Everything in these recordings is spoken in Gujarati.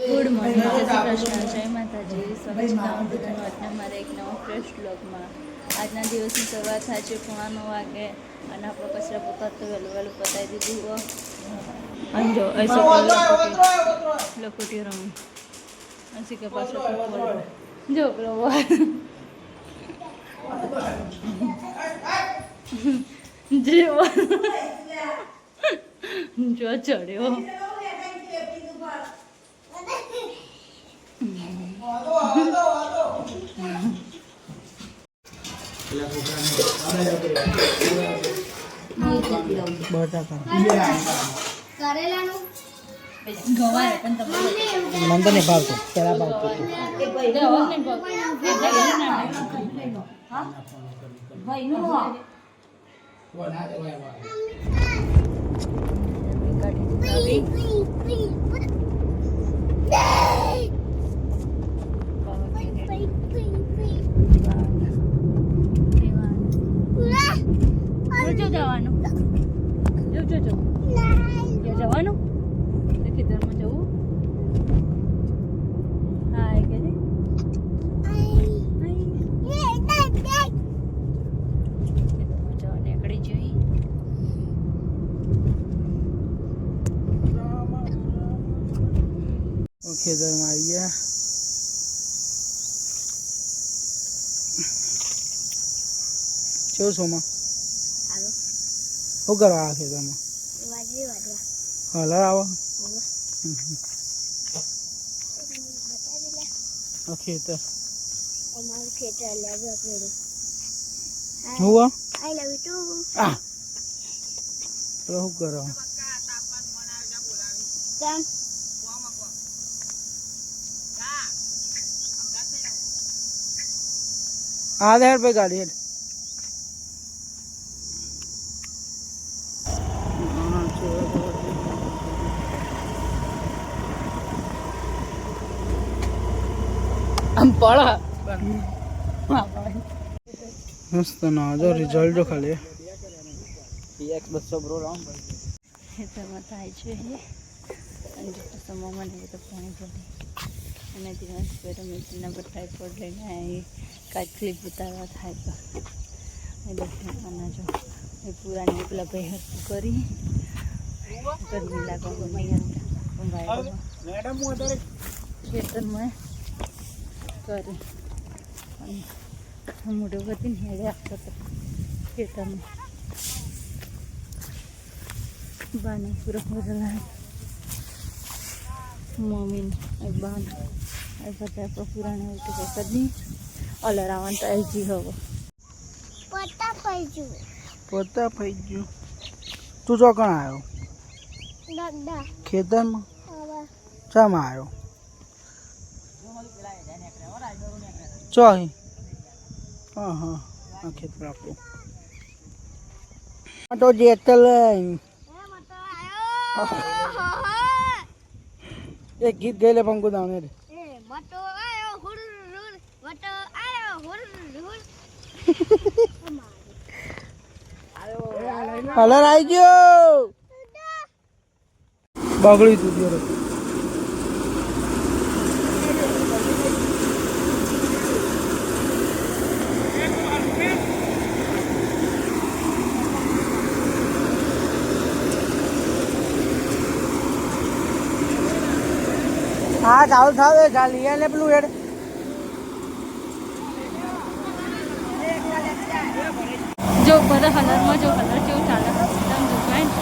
ગુડ મોર્નિંગ, જય શ્રી કૃષ્ણ, જય માતાજી. સ્વાગત છે તમારું બધાનું અમારા એક નવા ફ્રેશ બ્લોગમાં. આજના દિવસની શરૂઆત થાય છે 9:15 વાગે અને આપણે કચરા પોતા તો વહેલું પતાવી દીધું. અને જો લખોટી રમ હસી કે પાછો જો પેલો જો ચડ્યો ગવાય પણ મને તો નહીં ભાવતું. પેલા ભાવતું જવાનું જવાનું ખેતરમાં જવું. હા કે નીકળી જઈ. ખેતરમાં આવી ગયા. કેવું સોમાં શું કરવા આ ખેતરમાં? હલર આવો ખેતર અમારું ખેતર લેવું આપણું. હું આઈ લવ યુ ટુ. આ તો શું કરો? કેમ આ દે ભાઈ ગાડી હેડ. આમ પડા મસ્ત ના જો રિઝલ્ટ જો ખાલી PX 200 બ્રો રામ ખેતરમાં થાય છે અને જેટલો સમય મને તો પાણી પડે અને દિવસ પેરામીટરના પર ટ્રાયપોડ લઈને આવી કાચ ક્લિપ ઉતારવા થાય તો એ દેખાના જો એ પુરાની પેલા ભાઈ હસ્તું કરી ગરમી લાગવા નહીં મેડમ હું અત્યારે ખેતરમાં કરી મોઢું બધી હેડે આપતો હતો ખેતરમાં બાને પૂરો બદલા મમ્મીને બાન એ બધા પુરાણે ઉઠી કદી અલર આવવાનું તો આવી ગયું હવે પોતા ફઈ ગયું. તું ચોકણ આવ્યો ખેતરમાં? ચામાં આવ્યો ચોહી? હા હા આ ખેતર આપણું તો જેતલ એક ગીત ગયેલે પંકુ દાવને રે કલર આવી ગયો બગડી તું જોડે. હા ચાલુ થાવ ચાલી એને પેલું હેડ જો બધા કલરમાં જો કલર કેવું ચાલે એકદમ ડિફરન્ટ.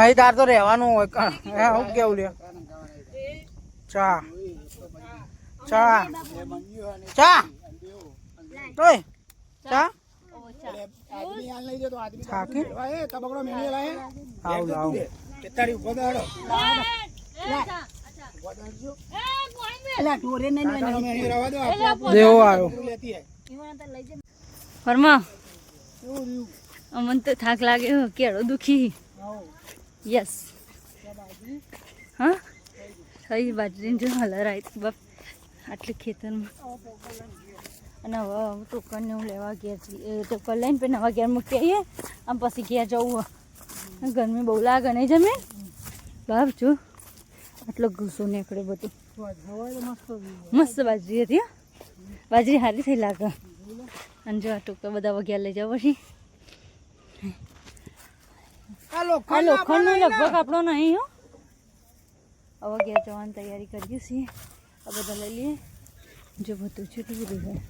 અહીં તાર તો રહેવાનું હોય હું કેવું લે ચા ચા ચા તોય ચા થાકી આવ આવ દેવો આવ્યો ફરમા અમન તો થાક લાગે કેળો દુખી. યસ હા થઈ બાજરીને જો હલરાય બાપ આટલી ખેતરમાં અને હવે ટોકન ને હું લેવા ગયા છીએ ટોકન લઈને પછી નવા ઘેર મૂકી આવીએ આમ પછી ઘેર જવું ગરમી બહુ લાગે નહીં જમે બાપ જો આટલો ગુસ્સો નીકળે બધું મસ્ત બાજરી હતી બાજરી સારી થઈ લાગે અને જો આ ટોકા બધા વગેરે લઈ જાવ પછી આ લોખંડનો લગભગ આપણો નહીં હો હવે ઘેર જવાની તૈયારી કરીએ છીએ આ બધા લઈ લઈએ જો બધું છૂટું બધું હોય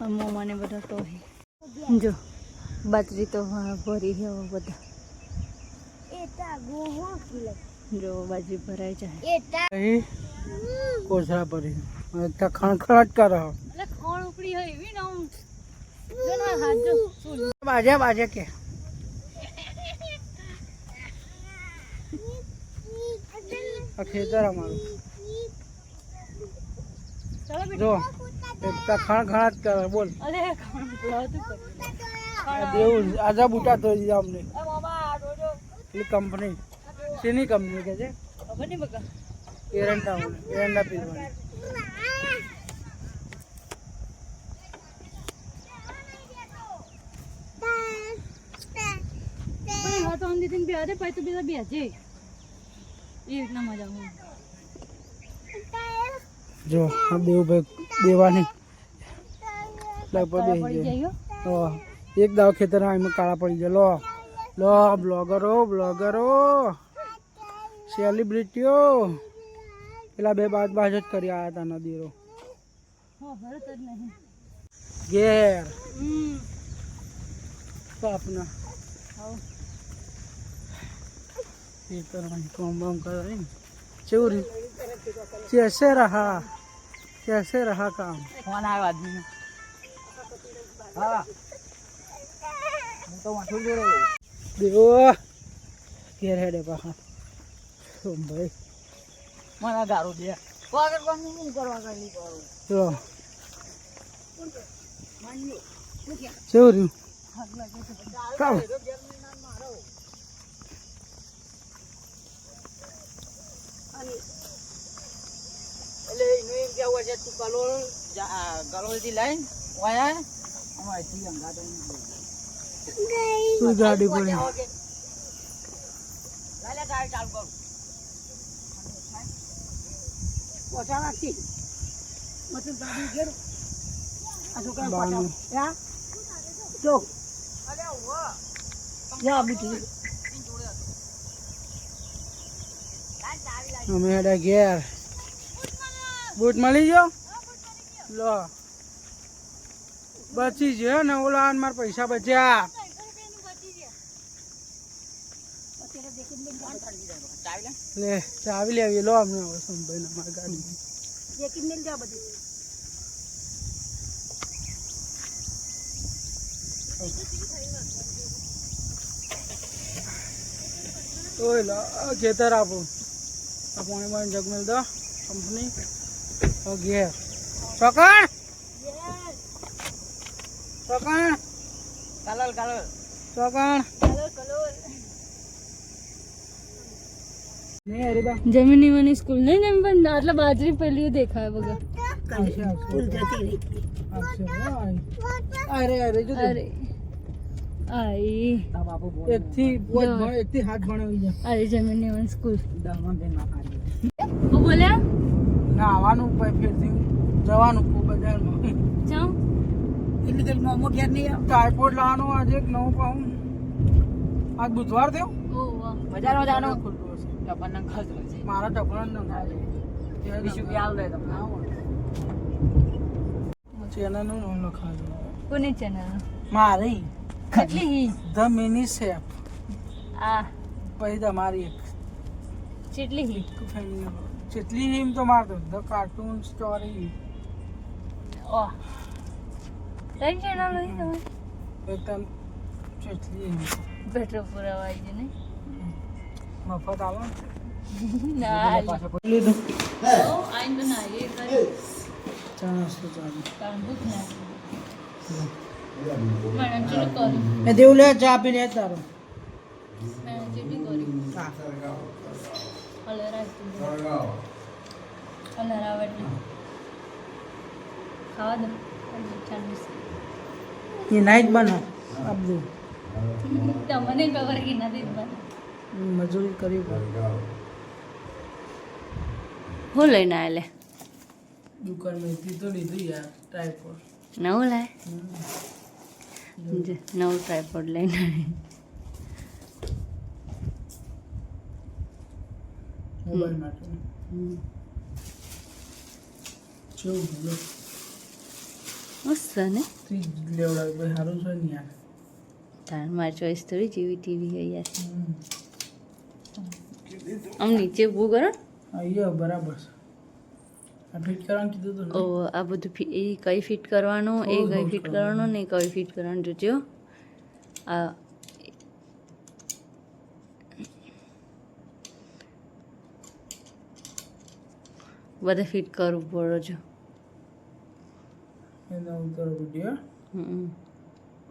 મોમાને બધા તો જો બાજરી તો ભરી છે બધા જો બાજરી ભરાઈ જાય કોસરા પડી ખણખણાટ કરો એટલે ખણ ઉપડી હોય એવી ને જો ના હાથ જો બાજે બાજે કે આ ખેતર અમારું જો ખણખણાટ કરે બોલ અરે ખણ ઉપડાવતું દેવું આજા બુટા તો દીધા અમને પેલી કંપની શેની કંપની કે છે ખબર નહીં બકા એરંડા પીવાની હા તો અંદી દિન બે અરે પાઈ તો બધા બે છે એ રીતના મજા આવે જો આ દેવભાઈ દેવાની લગભગ પડી બેસી જાય જાય એક દાવ ખેતરમાં એમાં કાળા પડી જાય લો લો બ્લોગરો સેલિબ્રિટીઓ પેલા બે બાજ જ કરી આવ્યા હતા નદીરો હા ભરત જ નહીં ઘેર આપના ખેતરમાં કામ બામ કરે કેવું રહ્યું कैसे रहा काम ફોન આવ્યો આદમીનો હા હું તો વાંઠું જોડે દેવો ઘેર હેડે પાછા ભાઈ મને ગારું દે વગર કોણ હું કરવા ગઈ કરું ચલો કેવું રહ્યું કામ એટલે એનું એમ કેવું છે તું કલોલથી લઈને વાયા અમારથી અંગાતો શું ગાડી પડી લાલે ગાડી ચાલુ કર પોચા નાખી મતલબ ગાડી ઘેર આ છોકરા બાનું. પોચા યા જો અરે ઓવા યા બીટી અમે હેડે ઘેર બૂટ મળી ગયો લો બચી ગયો ને ઓલા મારા પૈસા બચ્યા લે ચાવી લેવી લો અમને હવે સંભાઈ ને મારી ગાડી ઓય લો ખેતર આપું આ પાણી પાણી જગ મેળ દો કંપની ઘેર ચોકણ ચોકણ કલોલ ચોકણ ને અરે બા જમીની મની સ્કૂલ નહીં ને પણ આટલા બાજરી પેલી દેખાય વગર અરે અરે જો અરે આઈ એક થી હાથ ભણાવી જાય અરે જમીની મની સ્કૂલ હું બોલ્યા નાવાનું ફેરથી જવાનું બજારમાં જાઉં એટલે કઈ મોમો ઘેર નહીં ટાઈફોઈડ લાવવાનો આજે એક નવું પાઉં આજ બુધવાર થયો ઓ વાહ બજારમાં જવાનું ખુલ્લું હશે ટપન ખર્ચ છે મારા ટપણ ન ખાય 20 રૂપિયા આલ દે તમને ચેનલનું નામ લખાજો કોની ચેનલ મારી કેટલી હી ધ મિની શેફ આ પછી તમારી એક કેટલી હી જેટલી હિમ તો મારતો ધ કાર્ટૂન સ્ટોરી ઓ તઈ ચેનલ હોય તમે એકદમ જેટલી હિમ પેટ્રોલ પુરાવા આવી છે ને મફત આવો ના લીધું આઈન તો ના એ કરી ચા નાસ્તો ચાલુ કારણ ભૂખ ના મેડમ ચલો કરી એ દેવું લે ચા પીને તારો મેં જેટલી કરી હા કલર આવતું કલર આવે એટલે ખાવા દો ચાલીસ એ નાઈટ બનો આપજો તમને ખબર કે નથી બને મજૂરી કરવી પડે હું લઈને આવેલે દુકાનમાંથી તો લીધું યાર ટ્રાયપોડ નવું લાય નવું ટ્રાયપોડ લઈને આવે મોબાઈલ માટે કેવું લો મસ્ત ને તું લેવડાવ ભાઈ સારું છે ને યાર તાર મારી ચોઈસ થોડી જેવી ટીવી હોય યાર આમ નીચે ઊભું કરો અહીંયા બરાબર છે આ ફિટ કરવાનું કીધું હતું ઓ આ બધું એ કઈ ફિટ કરવાનું એ કઈ ફિટ કરવાનું ને કઈ ફિટ કરવાનું જોજો આ બધા ફિટ કરવું પડે છે એના ઉતર વિડીયો હમ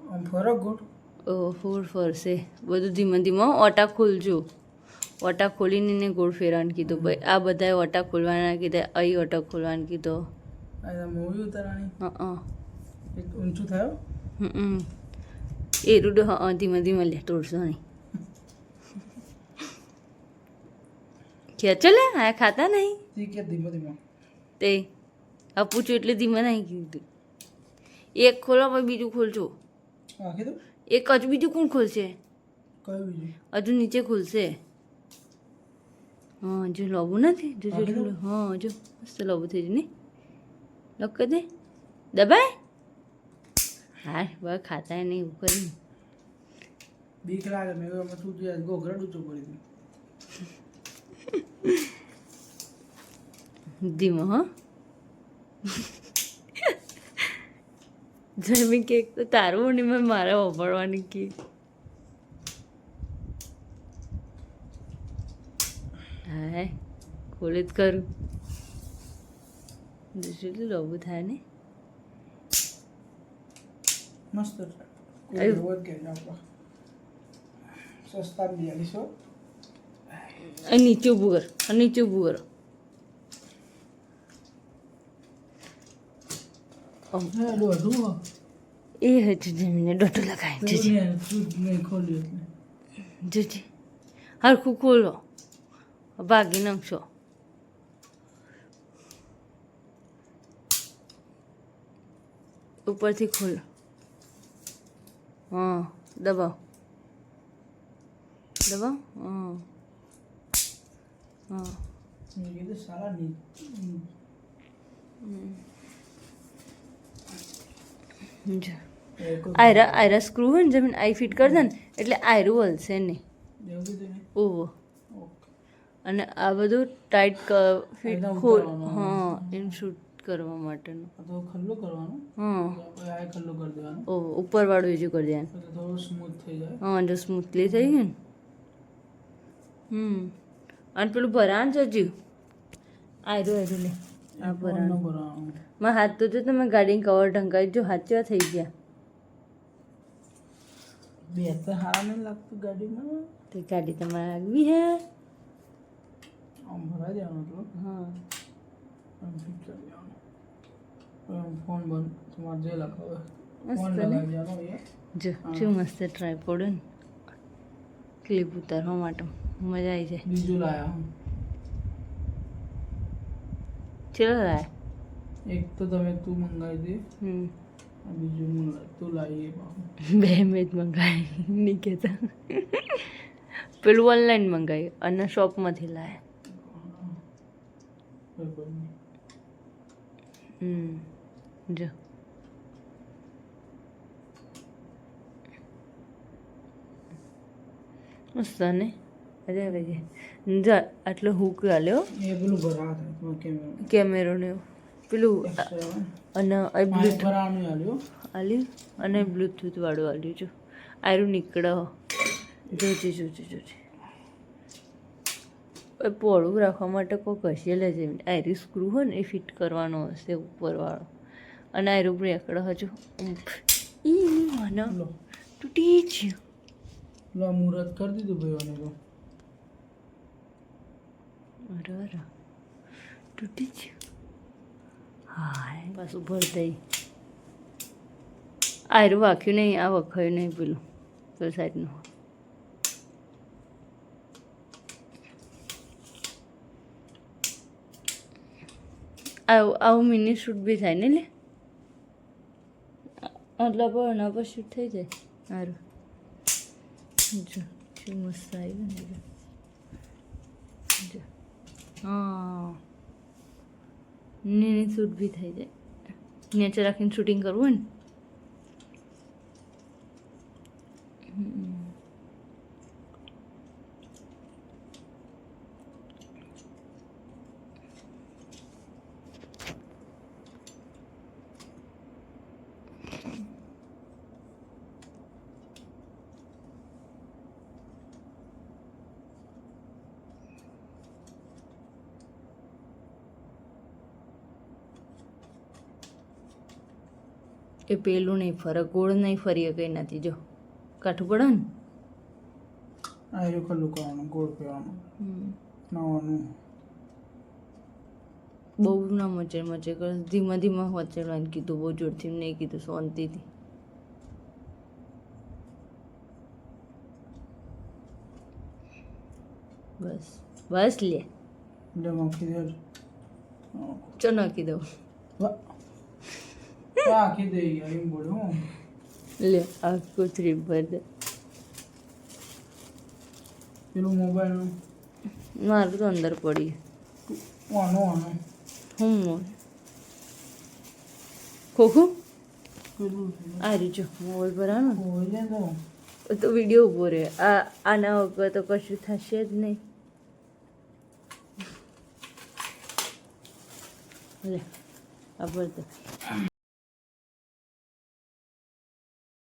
આમ ફરક ગોટ ઓ ફૂલ ફરશે બધું ધીમે ધીમે ઓટા ખોલજો ઓટા ખોલીને એને ગોળ ફેરવાનું કીધું ભાઈ આ બધાએ ઓટા ખોલવાના કીધા અહીં ઓટા ખોલવાનું કીધો આ મૂવી ઉતારવાની હા એક ઊંચું થયો એ રૂડો હા ધીમે ધીમે લે તોડશો નહીં ખેંચો લે આ ખાતા નહીં તે કે ધીમે ધીમે તે આ પૂછું એટલે ધીમે નહીં કીધું એક ખોલો પછી બીજું ખોલજો હા કીધું એક હજુ બીજું કોણ ખોલશે કયું બીજું હજુ નીચે ખુલશે હા જો લોબુ નથી જો જો હા જો મસ્ત લોબુ થઈ જાય ને લોક કરી દે દબાય હા બસ ખાતા નહીં એવું કરી બીક લાગે મેં એમાં તું તું ગોગરા ઊંચું પડી દીધું ધીમો હા જમી કેક તો તારું નહીં મેં મારે વાપરવાની કે હા ખોલી જ કરું એટલું લોબું થાય ને મસ્ત આવ્યું. કોઈ કે ના સસ્તા બી આલીશો અહીં નીચે ઊભું કર આ નીચે ઊભું કરો હા દોઢું હો એ હજુ જમીને ડોટો લગાવી જજે તું નહીં ખોલ્યું એટલે જજે હરખું ખોલો ભાગી નાખશો ઉપરથી ખોલો હા દબાવ દબાવ હા હા મેં કીધું સારા નહીં જો આયરા સ્ક્રૂ હોય ને જમીન આઈ ફિટ કરી દે ને એટલે આયરું હલશે નહીં એવું કીધું ને ઓહો ઓકે અને આ બધું ટાઈટ ફિટ એકદમ ખોલ ઉતારવાનું. હા એમ શૂટ કરવા માટેનું આ તો ખલ્લું કરવાનું હા પછી આ ખલ્લું કરી દેવાનું ઓ ઉપરવાળું બીજું કરી દેવાનું એટલે થોડું સ્મૂથ થઈ જાય હા જો સ્મૂથલી થઈ ગયું ને અને પેલું ભરાણ જજુ આયરું લે આ ભરાણ ફોનનું કરવાનું મારા હાથ તો જો તમે ગાડીની કવર ઢંકાઈ જો હાથ કેવા થઈ ગયા બે તો સારા નહીં લાગતું ગાડીમાં તે ગાડી તમારે આગવી હે આમ ભરાઈ દેવાનું એટલું હા આમ ફિટ કરી દેવાનું હવે આમ ફોન બંધ તમારે જે લખાવે મસ્ત ફોન ને? લગાવી દેવાનો એ જો શું મસ્ત ટ્રાયપોડ ને ક્લિપ ઉતારવા માટે મજા આવી જાય બીજું લાયા હું ચલો રાય એક તો તમે તું મંગાવી દે હમ આ બીજું તું લાવીએ પાછું બે મેં જ મંગાવી નહીં કહેતા પેલું ઓનલાઈન મંગાવ્યું અને શોપમાંથી લાયા કોઈ નહીં જો મસ્ત ને અરે અરે જા આટલો હૂક આલ્યો એ પેલું ભરા થાય તમારે કેમેરા કેમેરો ને એવું. પેલું અને આ બ્લૂટૂથ ભરાવાનું આલ્યો આલ્યું અને બ્લૂટૂથ વાળું આલ્યું જો આયરું નીકળો જોજે જોજે જોજે પોળું રાખવા માટે કોઈ કશે લેજે આયરી સ્ક્રૂ હોય ને એ ફિટ કરવાનો હશે ઉપરવાળો અને આયરું બ્રેકડો હજુ ઈ મને લો તૂટી ગયું લા મુહૂર્ત કરી દીધું ભાઈઓને તો અરે અરે તૂટી ગયું. હા પાછું ભર દઈ. આયરું વાખ્યું નહીં, આ વખાયું નહીં પેલું પેલું સાઈડનું. આવું મિની શૂટ બી થાય ને લે, આટલા પર એના પર શૂટ થઈ જાય. સારું જો શું મસ્ત આવ્યું ને જો. હા નીની શૂટ બી થઈ જાય. નીચે રાખીને શૂટિંગ કરવું હોય ને. એ પેલું નહીં ફરે, ગોળ નહીં ફરીએ કંઈ નથી. જો કાઠું પડે ને આ રહ્યું ખલ્લું કરવાનું, ગોળ કરવાનું, નાવાનું. બહુ ના મચે મચે કર, ધીમા ધીમા વચેડવાનું કીધું, બહુ જોરથી નહીં કીધું, શાંતિથી. બસ બસ લે એટલે નાખી દે. ચો નાખી દઉં. નાખી દે એમ બોલું. લે આ કોથળી ભર દે. પેલું મોબાઈલનું મારું તો અંદર પડી. આનું હું ખોખું પેલું આ રહ્યું જો મોબાઈલ પર આનો હોય ને તો વિડીયો ઊભો રહે. આના વગર તો કશું થશે જ નહીં. લે આ ભર દે.